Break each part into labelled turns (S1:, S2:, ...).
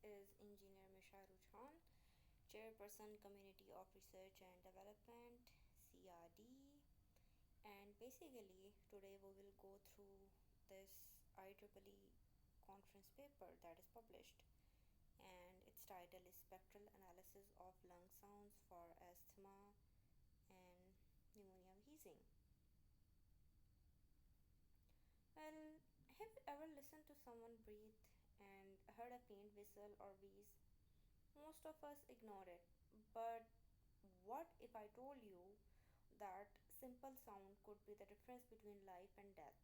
S1: is Engineer Misha Rujhan, Chairperson Community of Research and Development CRD. And basically, today we will go through this IEEE conference paper that is published, and its title is Spectral Analysis of Lung Sounds for Asthma and Pneumonia Wheezing. Well, have you ever listened to someone breathe and heard a faint whistle or wheeze? Most of us ignore it. But what if I told you that simple sound could be the difference between life and death?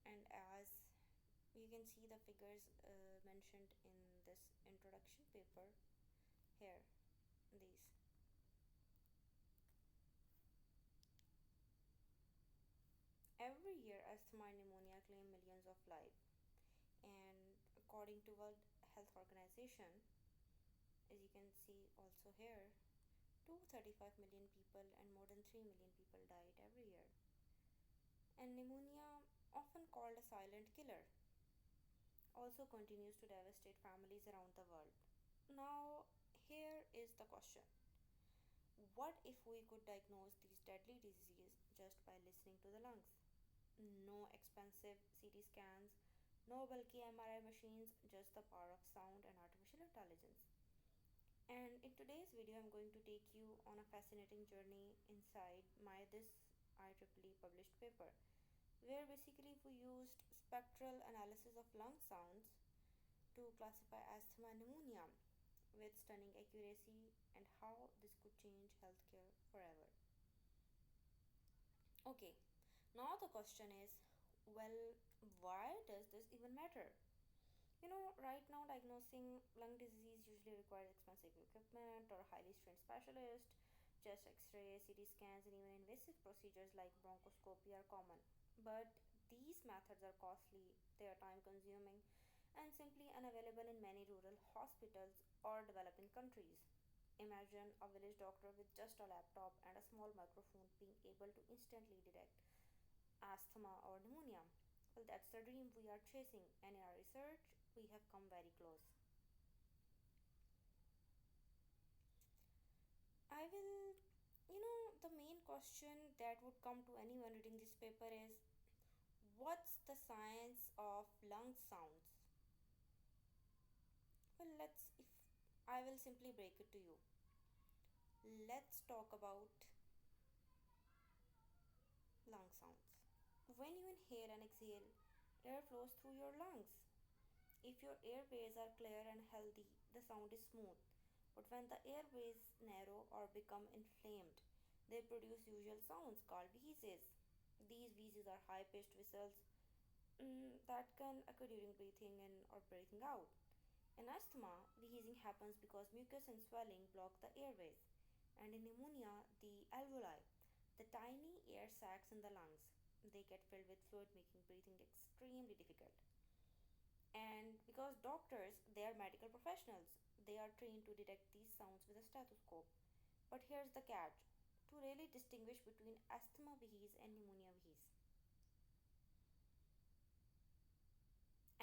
S1: And as you can see the figures mentioned in this introduction paper here, these. Every year, asthma and pneumonia claim millions of lives. And according to World Health Organization, as you can see also here, 235 million people and more than 3 million people died every year. And pneumonia, often called a silent killer, also continues to devastate families around the world. Now, here is the question: what if we could diagnose these deadly diseases just by listening to the lungs? No expensive CT scans, no bulky MRI machines, just the power of sound and artificial intelligence. And in today's video, I'm going to take you on a fascinating journey inside my this IEEE published paper, where basically we used spectral analysis of lung sounds to classify asthma and pneumonia with stunning accuracy, and how this could change healthcare forever. Okay, now the question is, well, why does this even matter? Right now, diagnosing lung disease usually requires expensive equipment or highly trained specialists. Chest x ray, CT scans, and even invasive procedures like bronchoscopy are common. But these methods are costly, they are time consuming, and simply unavailable in many rural hospitals or developing countries. Imagine a village doctor with just a laptop and a small microphone being able to instantly detect asthma or pneumonia. Well, that's the dream we are chasing, and in our research, we have come very close. I will, the main question that would come to anyone reading this paper is, what's the science of lung sounds? Well, if I will simply break it to you. Let's talk about lung sounds. When you inhale and exhale, air flows through your lungs. If your airways are clear and healthy, the sound is smooth. But when the airways narrow or become inflamed, they produce usual sounds called wheezes. These wheezes are high pitched whistles that can occur during breathing in or breathing out. In asthma, wheezing happens because mucus and swelling block the airways, and in pneumonia, the alveoli, the tiny air sacs in the lungs, they get filled with fluid, making breathing extremely difficult. And because doctors, they are medical professionals, they are trained to detect these sounds with a stethoscope. But here's the catch: to really distinguish between asthma wheeze and pneumonia wheeze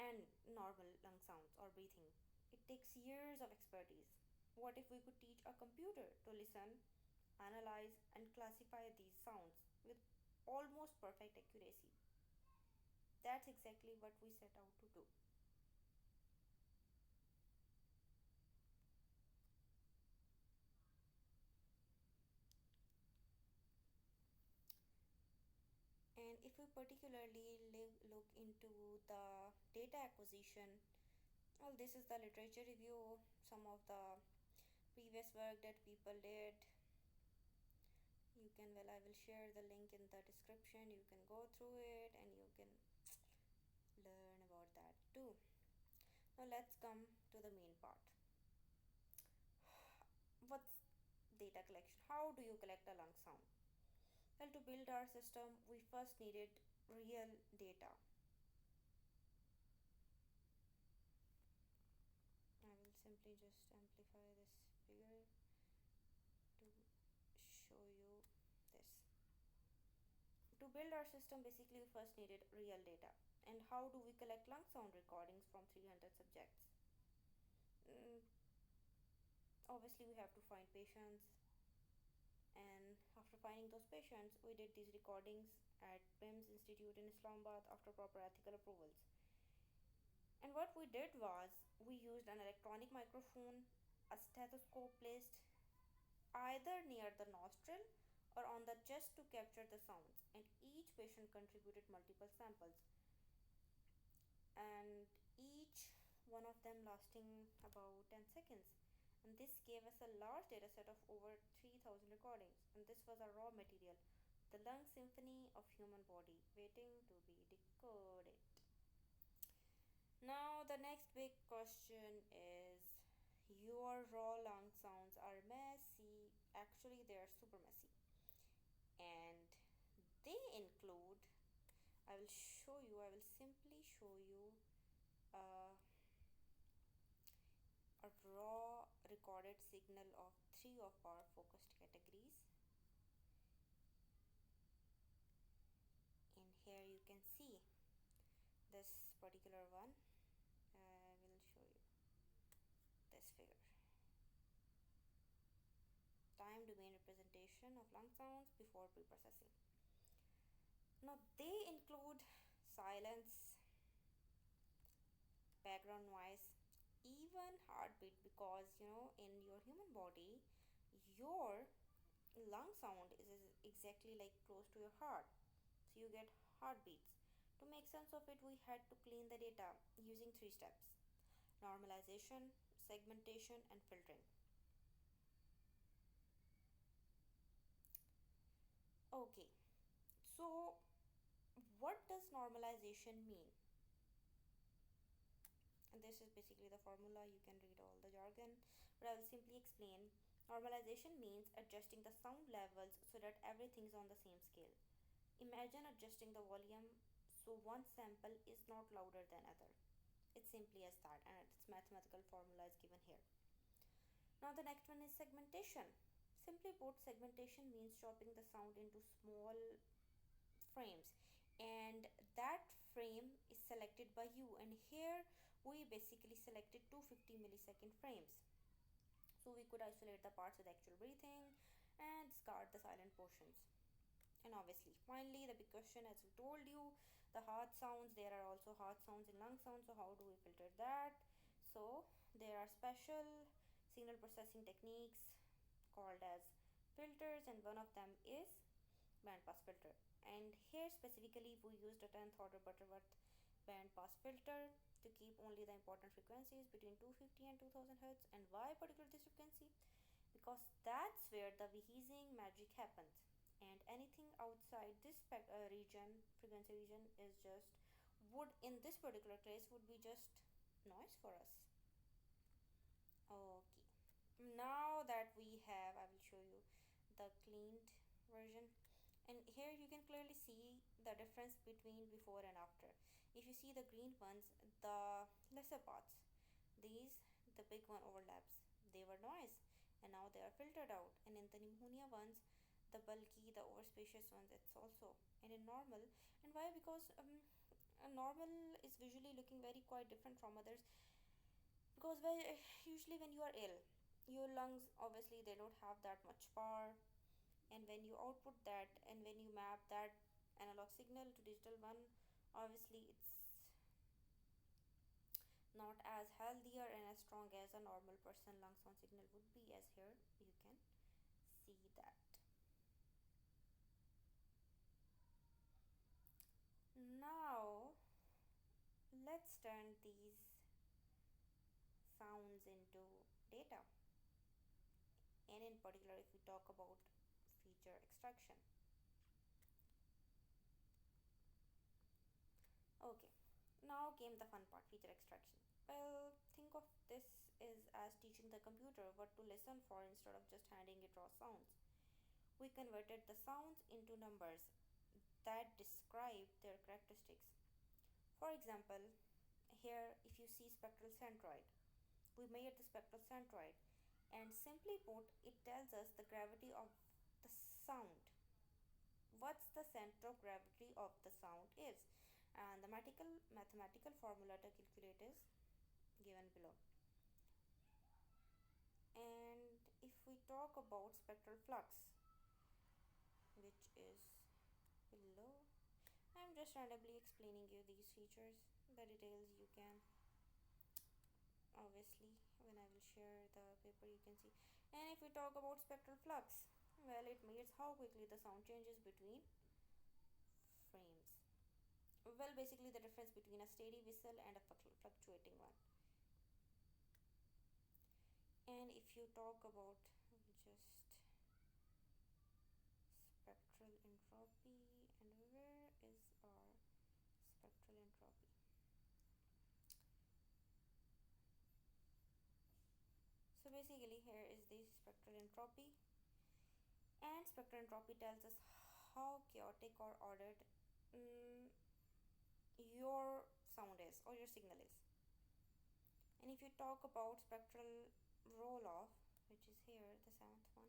S1: and normal lung sounds or breathing, it takes years of expertise. What if we could teach a computer to listen, analyze, and classify these sounds with almost perfect accuracy? That's exactly what we set out to do. And if we particularly look into the data acquisition, well, this is the literature review, some of the previous work that people did. You can, well, I will share the link in the description. You can go through it and you can learn about that too. Now, let's come to the main part. What's data collection? How do you collect a lung sound? Well, to build our system, we first needed real data. I will simply just amplify this figure to show you this. To build our system, basically, we first needed real data. And how do we collect lung sound recordings from 300 subjects? mm, obviously we have to find patients, and after finding those patients we did these recordings at PIMS Institute in Islamabad after proper ethical approvals. And what we did was we used an electronic microphone, a stethoscope placed either near the nostril or on the chest to capture the sounds, and each patient contributed multiple samples, and each one of them lasting about 10 seconds. And this gave us a large data set of over 3,000 recordings, and this was a raw material, the lung symphony of human body waiting to be decoded. Now the next big question is, your raw lung sounds are messy. Actually, they are super messy, and they include, I will simply show you uh, a raw recorded signal of three of our focused categories. And here you can see this particular one. I will show you this figure. Time domain representation of lung sounds before preprocessing. Now they include silence, background noise, even heartbeat, because in your human body your lung sound is exactly like close to your heart, so you get heartbeats. To make sense of it, we had to clean the data using three steps: normalization, segmentation, and filtering. Okay, so what does normalization mean? And this is basically the formula. You can read all the jargon, but I will simply explain. Normalization means adjusting the sound levels so that everything is on the same scale. Imagine adjusting the volume so one sample is not louder than other. It's simply as that, and its mathematical formula is given here. Now the next one is segmentation. Simply put, segmentation means chopping the sound into small frames, and that frame is selected by you, and here we basically selected 250 millisecond frames, so we could isolate the parts with actual breathing and discard the silent portions. And obviously, finally, the big question, as we told you, the hard sounds, there are also hard sounds in lung sounds, so how do we filter that? So there are special signal processing techniques called as filters, and one of them is band pass filter. And here specifically we used a 10th order Butterworth band pass filter to keep only the important frequencies between 250 and 2000 hertz. And why particular this frequency? Because that's where the wheezing magic happens, and anything outside this region, frequency region, is just would in this particular case would be just noise for us. Okay, now that we have, I will show you the cleaned version, and here you can clearly see the difference between before and after. If you see the green ones, the lesser parts, these, the big one overlaps, they were noise, and now they are filtered out. And in the pneumonia ones, the bulky, the overspacious ones, it's also. And in normal, and why? Because a normal is visually looking very quite different from others, because usually when you are ill, your lungs obviously they don't have that much power, and when you output that and when you map that analog signal to digital one, obviously it's not as healthier and as strong as a normal person lung sound signal would be, as here you can see that. Now let's turn these sounds into data, and in particular if we talk about feature extraction. Okay, now came the fun part, feature extraction. Well, think of this is as teaching the computer what to listen for instead of just handing it raw sounds. We converted the sounds into numbers that describe their characteristics. For example, here if you see spectral centroid, we made the spectral centroid, and simply put, it tells us the gravity of the sound, what's the center of gravity of the sound is, and the mathematical formula to calculate is given below. talk about spectral flux, which is below, I'm just randomly explaining you these features. The details you can obviously, when I will share the paper, you can see. And if we talk about spectral flux, well, it means how quickly the sound changes between frames. Well, basically, the difference between a steady whistle and a fluctuating one. And if you talk about just spectral entropy, and where is our spectral entropy? So basically, here is the spectral entropy, and spectral entropy tells us how chaotic or ordered mm, your sound is or your signal is. And if you talk about spectral roll off, which is here, the seventh one,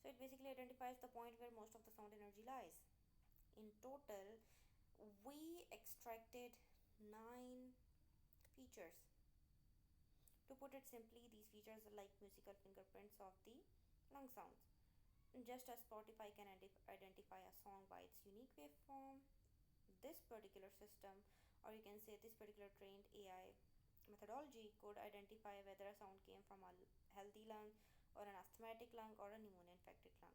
S1: so it basically identifies the point where most of the sound energy lies. In total, we extracted 9 features. To put it simply, these features are like musical fingerprints of the lung sounds. Just as Spotify can identify a song by its unique waveform, this particular system, or you can say this particular trained AI methodology, could identify whether a sound came from a healthy lung or an asthmatic lung or a pneumonia infected lung.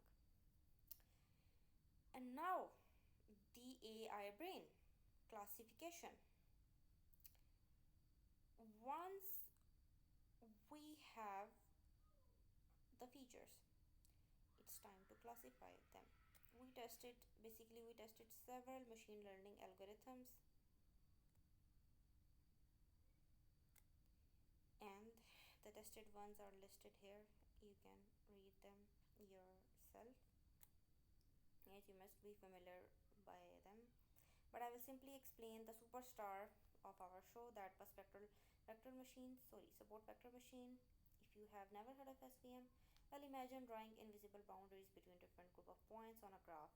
S1: And now, the AI brain classification. Once we have the features, it's time to classify them. We tested several machine learning algorithms, and the tested ones are listed here. You can read them yourself, as you must be familiar by them. But I will simply explain the superstar of our show, that was support vector machine. If you have never heard of SVM, well, imagine drawing invisible boundaries between different group of points on a graph.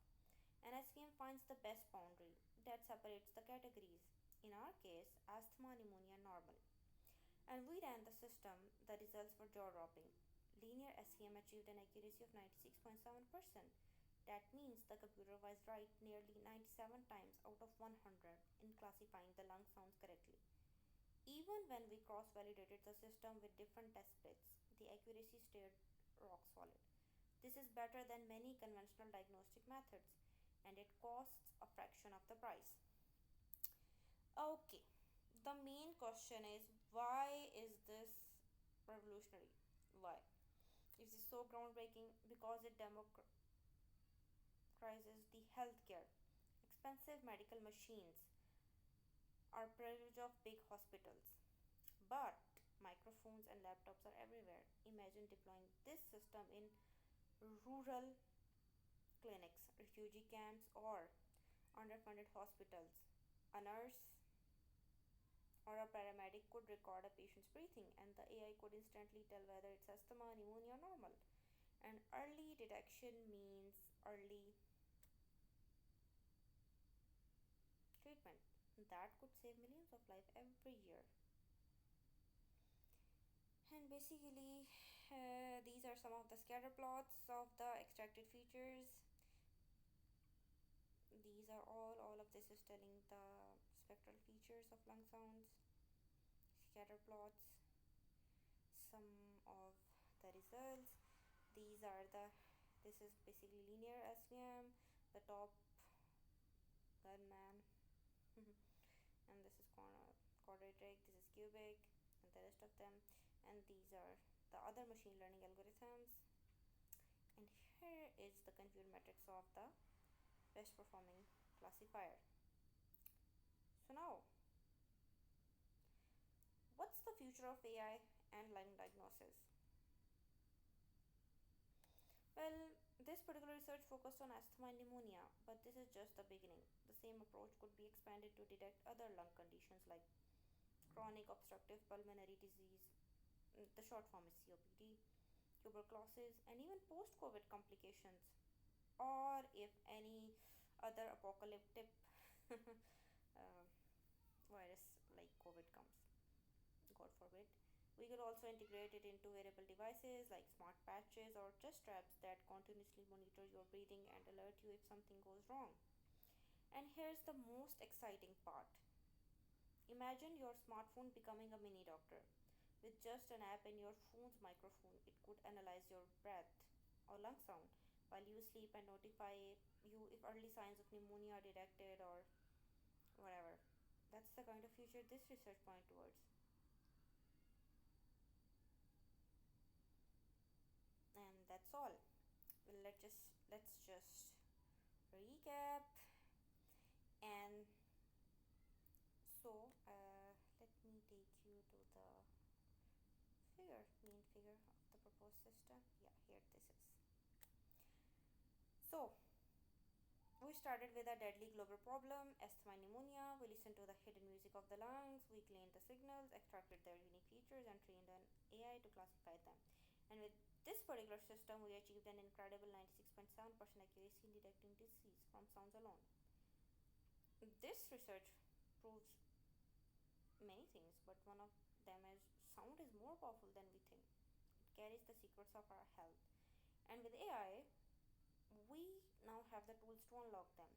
S1: And SVM finds the best boundary that separates the categories. In our case, asthma, pneumonia, normal. And we ran the system. The results were jaw dropping. Linear SVM achieved an accuracy of 96.7%. That means the computer was right nearly 97 times out of 100 in classifying the lung sounds correctly. Even when we cross validated the system with different test bits, the accuracy stayed rock solid. This is better than many conventional diagnostic methods, and it costs a fraction of the price. Okay, the main question is, why is this revolutionary? Why? Is this so groundbreaking? Because it democratizes the healthcare. Expensive medical machines are privilege of big hospitals, but microphones and laptops are everywhere. Imagine deploying this system in rural clinics, refugee camps, or underfunded hospitals. A nurse or a paramedic could record a patient's breathing, and the AI could instantly tell whether it's asthma, pneumonia, or normal. And early detection means early treatment. That could save millions of lives every year. And basically, these are some of the scatter plots of the extracted features. These are all of this is telling the spectral features of lung sounds, scatter plots, some of the results. These are the this is basically linear SVM, the top gunman, and this is quadratic, this is cubic, and the rest of them. And these are the other machine learning algorithms. And here is the confused matrix of the best performing classifier. So now, what's the future of AI and lung diagnosis? Well, this particular research focused on asthma and pneumonia, but this is just the beginning. The same approach could be expanded to detect other lung conditions like chronic obstructive pulmonary disease, the short form is COPD, tuberculosis, and even post COVID complications, or if any other apocalyptic uh, virus like COVID comes, God forbid. We could also integrate it into wearable devices like smart patches or chest straps that continuously monitor your breathing and alert you if something goes wrong. And here's the most exciting part. Imagine your smartphone becoming a mini doctor. With just an app in your phone's microphone, it could analyze your breath or lung sound while you sleep and notify you if early signs of pneumonia are detected or whatever. That's the kind of future this research points towards. And that's all. Well, let's just recap. And so let me take you to the main figure of the proposed system. Yeah, here this is. So we started with a deadly global problem, asthma pneumonia. We listened to the hidden music of the lungs. We cleaned the signals, extracted their unique features, and trained an AI to classify them. And with this particular system, we achieved an incredible 96.7% accuracy in detecting disease from sounds alone. This research proves many things, but one of them is sound is more powerful than we think. It carries the secrets of our health. And with AI, we now have the tools to unlock them.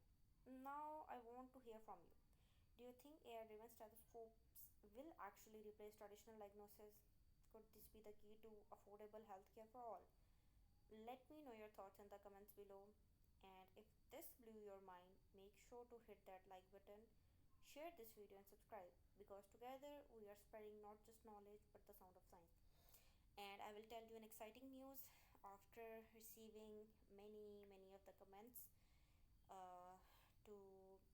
S1: Now, I want to hear from you. Do you think AI driven stethoscopes will actually replace traditional diagnosis? Could this be the key to affordable healthcare for all? Let me know your thoughts in the comments below. And if this blew your mind, make sure to hit that like button, share this video, and subscribe because together we are spreading not just knowledge but the sound of science. And I will tell you an exciting news after receiving many of the comments uh, to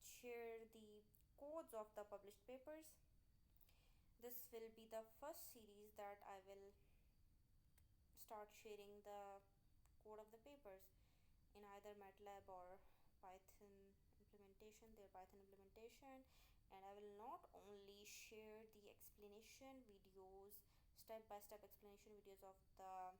S1: share the codes of the published papers. This will be the first series that I will start sharing the code of the papers in either MATLAB or Python their Python implementation. And I will not only share the explanation videos, step by step explanation videos of the